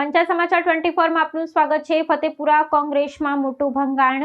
પંચાયત સમાચાર 24 માં આપનું સ્વાગત છે। ફતેપુરા કોંગ્રેસમાં મોટું ભંગાણ।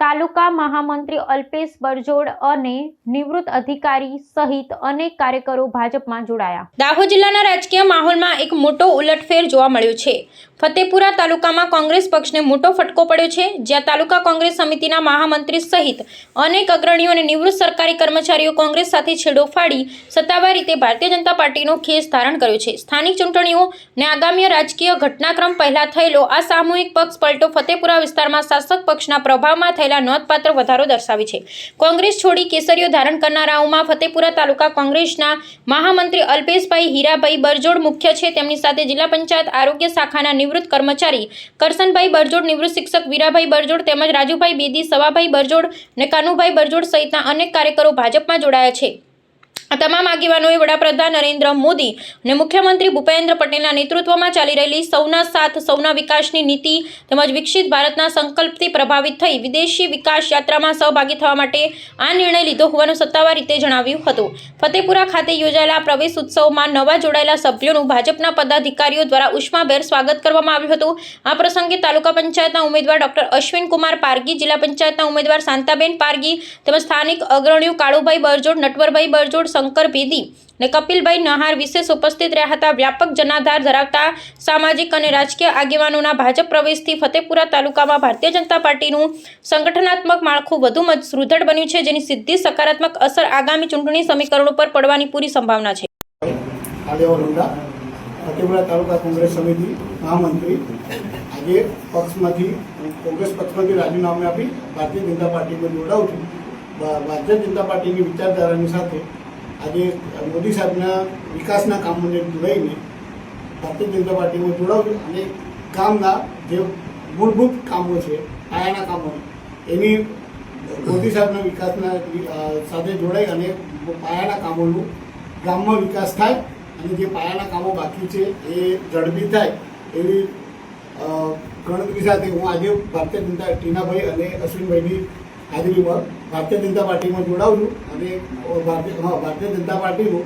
તાલુકા મહામંત્રી અલ્પેશ બરજોડ અને નિવૃત્ત અધિકારી સહિત અનેક કાર્યકરો ભાજપમાં જોડાયા। દાહોદ જિલ્લાના રાજકીય માહોલમાં એક મોટો ઉલટફેર જોવા મળ્યો છે। ફતેપુરા તાલુકામાં કોંગ્રેસ પક્ષને મોટો ફટકો પડ્યો છે, જ્યાં તાલુકા કોંગ્રેસ સમિતિના મહામંત્રી સહિત અનેક અગ્રણીઓ અને નિવૃત્ત સરકારી કર્મચારીઓ કોંગ્રેસ સાથે છેડો ફાડી સત્તાવાર રીતે ભારતીય જનતા પાર્ટીનો ખેસ ધારણ કર્યો છે। સ્થાનિક ચૂંટણીઓ અને આગામી રાજકીય ઘટનાક્રમ પહેલા થયેલો આ સામૂહિક પક્ષ પલટો ફતેપુરા વિસ્તારમાં શાસક પક્ષના પ્રભાવમાં થયેલા નોંધપાત્ર વધારો દર્શાવે છે। કોંગ્રેસ છોડી કેસરીઓ ધારણ કરનારાઓમાં ફતેપુરા તાલુકા કોંગ્રેસના મહામંત્રી અલ્પેશભાઈ હીરાભાઈ બરજોડ મુખ્ય છે। તેમની સાથે જિલ્લા પંચાયત આરોગ્ય શાખાના નિવૃત્ત કર્મચારી કરશનભાઈ બરજોડ, નિવૃત્ત શિક્ષક વીરાભાઈ બરજોડ તેમજ રાજુભાઈ બેદી, સવાભાઈ બરજોડ અને કાનુભાઈ બરજોડ સહિતના અનેક કાર્યકરો ભાજપમાં જોડાયા છે। આ તમામ આગેવાનોએ વડાપ્રધાન નરેન્દ્ર મોદી અને મુખ્યમંત્રી ભૂપેન્દ્ર પટેલના નેતૃત્વમાં ચાલી રહેલી સૌના સાથ સૌના વિકાસની નીતિ તેમજ વિકસિત ભારતના સંકલ્પથી પ્રભાવિત થઈ વિદેશી વિકાસ યાત્રામાં સહભાગી થવા માટે આ નિર્ણય લીધો હોવાનું સત્તાવાર રીતે જણાવ્યું હતું। ફતેપુરા ખાતે યોજાયેલા પ્રવેશ ઉત્સવમાં નવા જોડાયેલા સભ્યોનું ભાજપના પદાધિકારીઓ દ્વારા ઉષ્માભેર સ્વાગત કરવામાં આવ્યું હતું। આ પ્રસંગે તાલુકા પંચાયતના ઉમેદવાર ડોક્ટર અશ્વિન કુમાર પારગી, જિલ્લા પંચાયતના ઉમેદવાર શાંતાબેન પારગી તેમજ સ્થાનિક અગ્રણીઓ કાળુભાઈ બરજોડ, નટવરભાઈ બરજોડ, શંકર ભેદી અને કપિલભાઈ નહાર વિશેષ ઉપસ્થિત રહ્યા હતા। વ્યાપક જનાધાર ધરાવતા સામાજિક અને રાજકીય આગેવાનોના ભાજપ પ્રવેશથી ફતેપુરા તાલુકામાં ભારતીય જનતા પાર્ટીનું સંગઠનાત્મક માળખું વધુ સુદૃઢ બન્યું છે, જેની સીધી સકારાત્મક અસર આગામી ચૂંટણી સમીકરણો પર પડવાની પૂરી સંભાવના છે। ફતેપુરા તાલુકા કોંગ્રેસ સમિતિ મહામંત્રી આજે કોંગ્રેસ પક્ષમાંથી રાજીનામું આપી ભારતીય જનતા પાર્ટીમાં જોડાઉં છું। ભારતીય જનતા પાર્ટીની વિચારધારાની સાથે આજે મોદી સાહેબના વિકાસના કામોને જોડાઈને ભારતીય જનતા પાર્ટીમાં જોડાઉં છું અને ગામના જે મૂળભૂત કામો છે, પાયાના કામો, એની મોદી સાહેબના વિકાસના સાથે જોડાઈ અને પાયાના કામોનું ગામમાં વિકાસ થાય અને જે પાયાના કામો બાકી છે એ ઝડપી થાય એવી ગણતરી સાથે હું આજે ભારતીય જનતા ટીનાભાઈ અને અશ્વિનભાઈની હાજરીમાં ભારતીય જનતા પાર્ટીમાં જોડાઉં છું અને ભારતીય જનતા પાર્ટીનું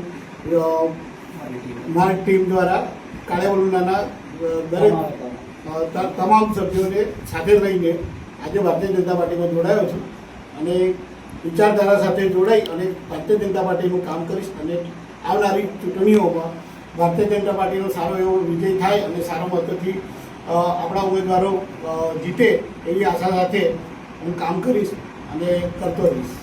મારી ટીમ દ્વારા કાળેવલુનાના દરેક તમામ સભ્યોને સાથે લઈને આજે ભારતીય જનતા પાર્ટીમાં જોડાયો છું અને વિચારધારા સાથે જોડાઈ અને ભારતીય જનતા પાર્ટીનું કામ કરીશ અને આવનારી ચૂંટણીઓમાં ભારતીય જનતા પાર્ટીનો સારો એવો વિજય થાય અને સારા મતથી આપણા ઉમેદવારો જીતે એવી આશા સાથે હું કામ કરીશ અને કરતો રહીશ।